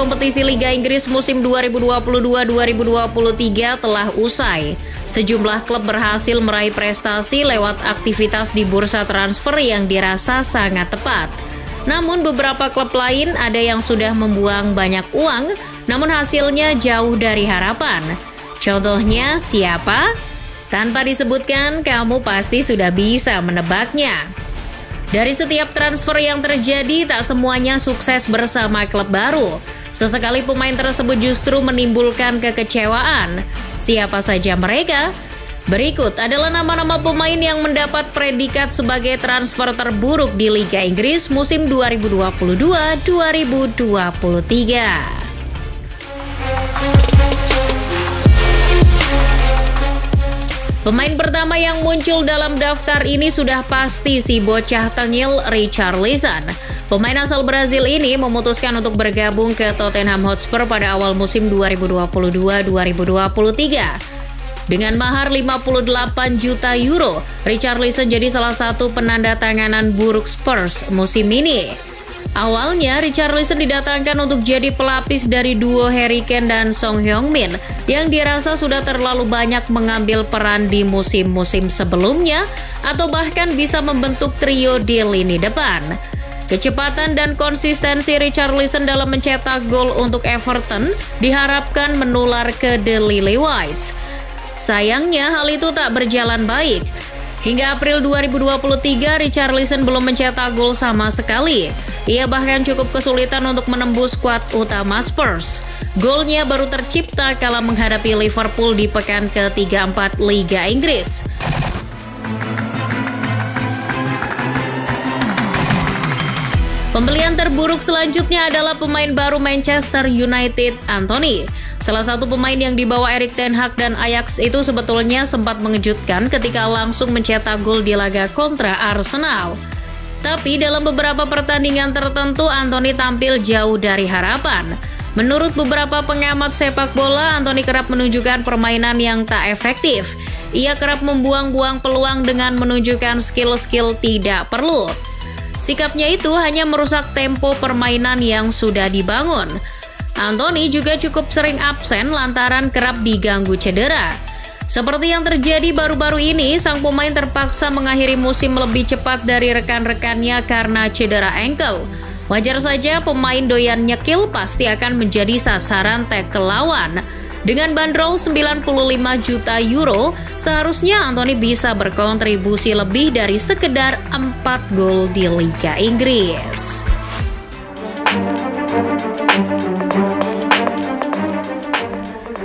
kompetisi Liga Inggris musim 2022-2023 telah usai. Sejumlah klub berhasil meraih prestasi lewat aktivitas di bursa transfer yang dirasa sangat tepat. Namun beberapa klub lain ada yang sudah membuang banyak uang, namun hasilnya jauh dari harapan. Contohnya siapa? Tanpa disebutkan, kamu pasti sudah bisa menebaknya. Dari setiap transfer yang terjadi, tak semuanya sukses bersama klub baru. Sesekali pemain tersebut justru menimbulkan kekecewaan. Siapa saja mereka? Berikut adalah nama-nama pemain yang mendapat predikat sebagai transfer terburuk di Liga Inggris musim 2022-2023. Pemain pertama yang muncul dalam daftar ini sudah pasti si bocah tengil Richarlison. Pemain asal Brazil ini memutuskan untuk bergabung ke Tottenham Hotspur pada awal musim 2022-2023. Dengan mahar 58 juta euro, Richarlison jadi salah satu penanda tanganan buruk Spurs musim ini. Awalnya, Richarlison didatangkan untuk jadi pelapis dari duo Harry Kane dan Son Heung-min yang dirasa sudah terlalu banyak mengambil peran di musim-musim sebelumnya atau bahkan bisa membentuk trio di lini depan. Kecepatan dan konsistensi Richarlison dalam mencetak gol untuk Everton diharapkan menular ke The Lily Whites. Sayangnya, hal itu tak berjalan baik. Hingga April 2023, Richarlison belum mencetak gol sama sekali. Ia bahkan cukup kesulitan untuk menembus skuad utama Spurs. Golnya baru tercipta kala menghadapi Liverpool di pekan ke-34 Liga Inggris. Pembelian terburuk selanjutnya adalah pemain baru Manchester United, Antony. Salah satu pemain yang dibawa Erik ten Hag dan Ajax itu sebetulnya sempat mengejutkan ketika langsung mencetak gol di laga kontra Arsenal. Tapi dalam beberapa pertandingan tertentu, Antony tampil jauh dari harapan. Menurut beberapa pengamat sepak bola, Antony kerap menunjukkan permainan yang tak efektif. Ia kerap membuang-buang peluang dengan menunjukkan skill-skill tidak perlu. Sikapnya itu hanya merusak tempo permainan yang sudah dibangun. Antony juga cukup sering absen lantaran kerap diganggu cedera. Seperti yang terjadi baru-baru ini, sang pemain terpaksa mengakhiri musim lebih cepat dari rekan-rekannya karena cedera ankle. Wajar saja pemain doyan nyekil pasti akan menjadi sasaran tackle lawan. Dengan bandrol 95 juta euro, seharusnya Antony bisa berkontribusi lebih dari sekedar 4 gol di Liga Inggris.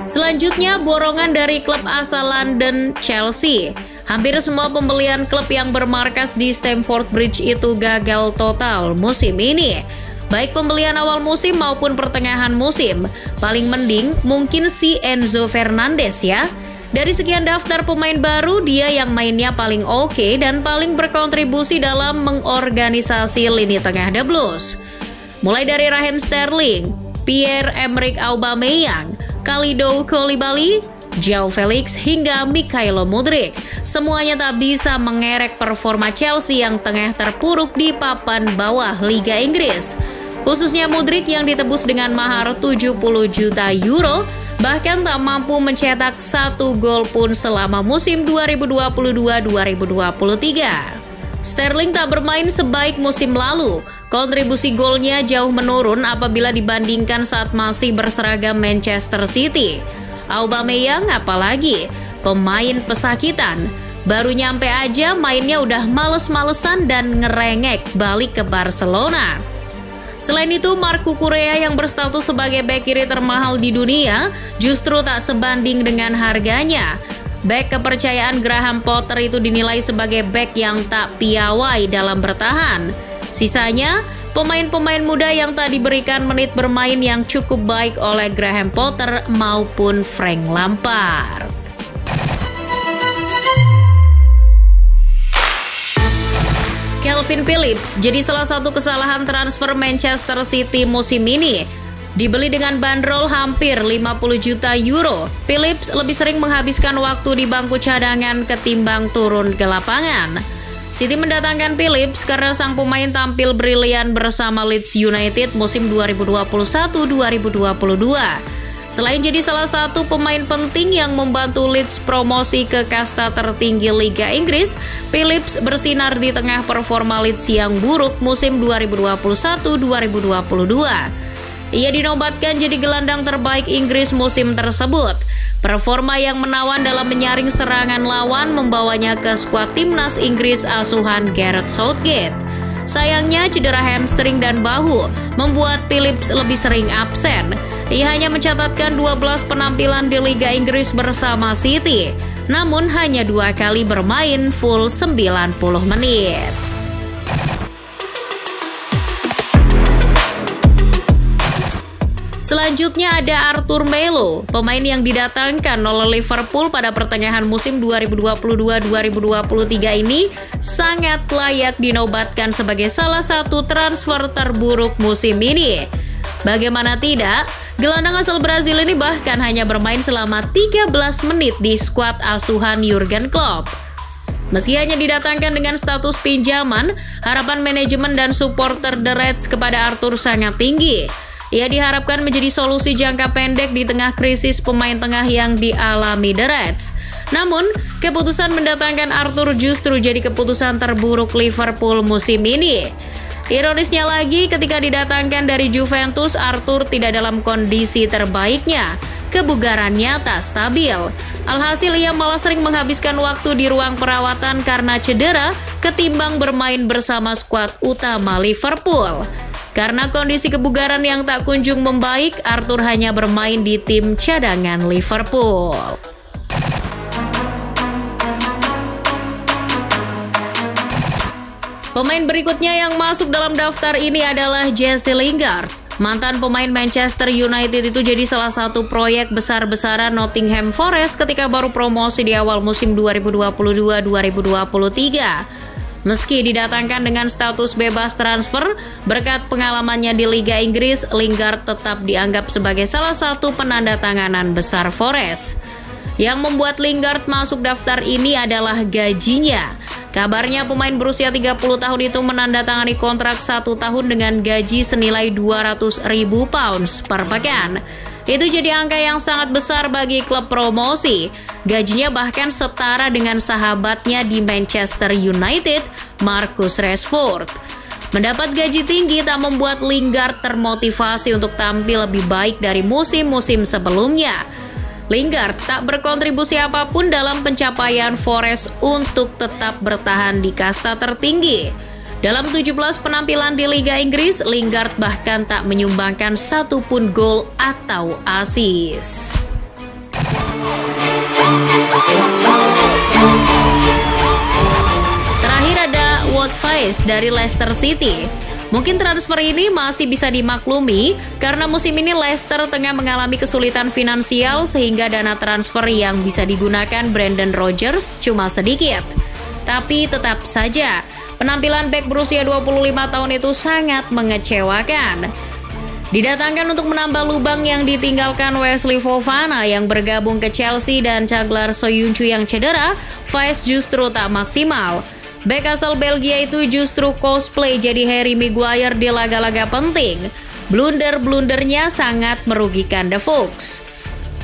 Selanjutnya, borongan dari klub asal London, Chelsea. Hampir semua pembelian klub yang bermarkas di Stamford Bridge itu gagal total musim ini. Baik pembelian awal musim maupun pertengahan musim. Paling mending mungkin si Enzo Fernandez ya. Dari sekian daftar pemain baru, dia yang mainnya paling oke dan paling berkontribusi dalam mengorganisasi lini tengah The Blues. Mulai dari Raheem Sterling, Pierre-Emerick Aubameyang, Kalidou Koulibaly, Joao Felix hingga Mikhailo Mudryk. Semuanya tak bisa mengerek performa Chelsea yang tengah terpuruk di papan bawah Liga Inggris. Khususnya Mudryk yang ditebus dengan mahar 70 juta euro, bahkan tak mampu mencetak 1 gol pun selama musim 2022-2023. Sterling tak bermain sebaik musim lalu. Kontribusi golnya jauh menurun apabila dibandingkan saat masih berseragam Manchester City. Aubameyang apalagi, pemain pesakitan. Baru nyampe aja mainnya udah males-malesan dan ngerengek balik ke Barcelona. Selain itu, Marc Cucurella yang berstatus sebagai bek kiri termahal di dunia justru tak sebanding dengan harganya. Bek kepercayaan Graham Potter itu dinilai sebagai bek yang tak piawai dalam bertahan. Sisanya, pemain-pemain muda yang tak diberikan menit bermain yang cukup baik oleh Graham Potter maupun Frank Lampard. Calvin Phillips jadi salah satu kesalahan transfer Manchester City musim ini. Dibeli dengan bandrol hampir 50 juta euro, Phillips lebih sering menghabiskan waktu di bangku cadangan ketimbang turun ke lapangan. City mendatangkan Phillips karena sang pemain tampil brilian bersama Leeds United musim 2021-2022. Selain jadi salah satu pemain penting yang membantu Leeds promosi ke kasta tertinggi Liga Inggris, Phillips bersinar di tengah performa Leeds yang buruk musim 2021-2022. Ia dinobatkan jadi gelandang terbaik Inggris musim tersebut. Performa yang menawan dalam menyaring serangan lawan membawanya ke skuad timnas Inggris asuhan Gareth Southgate. Sayangnya cedera hamstring dan bahu membuat Phillips lebih sering absen. Ia hanya mencatatkan 12 penampilan di Liga Inggris bersama City, namun hanya 2 kali bermain full 90 menit. Selanjutnya ada Arthur Melo, pemain yang didatangkan oleh Liverpool pada pertengahan musim 2022-2023 ini sangat layak dinobatkan sebagai salah satu transfer terburuk musim ini. Bagaimana tidak, gelandang asal Brazil ini bahkan hanya bermain selama 13 menit di skuad asuhan Jurgen Klopp. Meski hanya didatangkan dengan status pinjaman, harapan manajemen dan supporter The Reds kepada Arthur sangat tinggi. Ia diharapkan menjadi solusi jangka pendek di tengah krisis pemain tengah yang dialami The Reds. Namun, keputusan mendatangkan Arthur justru jadi keputusan terburuk Liverpool musim ini. Ironisnya lagi, ketika didatangkan dari Juventus, Arthur tidak dalam kondisi terbaiknya. Kebugarannya tak stabil. Alhasil ia malah sering menghabiskan waktu di ruang perawatan karena cedera ketimbang bermain bersama skuad utama Liverpool. Karena kondisi kebugaran yang tak kunjung membaik, Arthur hanya bermain di tim cadangan Liverpool. Pemain berikutnya yang masuk dalam daftar ini adalah Jesse Lingard. Mantan pemain Manchester United itu jadi salah satu proyek besar-besaran Nottingham Forest ketika baru promosi di awal musim 2022-2023. Meski didatangkan dengan status bebas transfer, berkat pengalamannya di Liga Inggris, Lingard tetap dianggap sebagai salah satu penandatanganan besar Forest. Yang membuat Lingard masuk daftar ini adalah gajinya. Kabarnya pemain berusia 30 tahun itu menandatangani kontrak 1 tahun dengan gaji senilai 200.000 pounds per pekan. Itu jadi angka yang sangat besar bagi klub promosi. Gajinya bahkan setara dengan sahabatnya di Manchester United, Marcus Rashford. Mendapat gaji tinggi tak membuat Lingard termotivasi untuk tampil lebih baik dari musim-musim sebelumnya. Lingard tak berkontribusi apapun dalam pencapaian Forest untuk tetap bertahan di kasta tertinggi. Dalam 17 penampilan di Liga Inggris, Lingard bahkan tak menyumbangkan satupun gol atau assist. Terakhir ada Wout Faes dari Leicester City. Mungkin transfer ini masih bisa dimaklumi karena musim ini Leicester tengah mengalami kesulitan finansial sehingga dana transfer yang bisa digunakan Brendan Rodgers cuma sedikit. Tapi tetap saja, penampilan bek berusia 25 tahun itu sangat mengecewakan. Didatangkan untuk menambah lubang yang ditinggalkan Wesley Fofana yang bergabung ke Chelsea dan Caglar Soyuncu yang cedera, Faes justru tak maksimal. Bek asal Belgia itu justru cosplay jadi Harry Maguire di laga-laga penting. Blunder-blundernya sangat merugikan The Fox.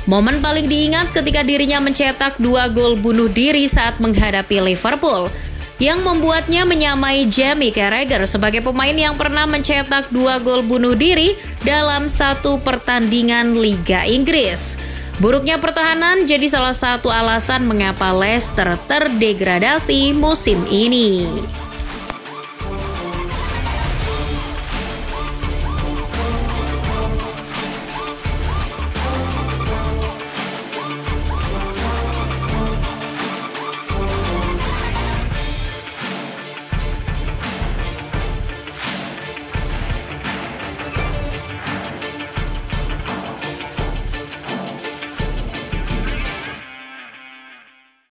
Momen paling diingat ketika dirinya mencetak 2 gol bunuh diri saat menghadapi Liverpool, yang membuatnya menyamai Jamie Carragher sebagai pemain yang pernah mencetak 2 gol bunuh diri dalam 1 pertandingan Liga Inggris. Buruknya pertahanan jadi salah satu alasan mengapa Leicester terdegradasi musim ini.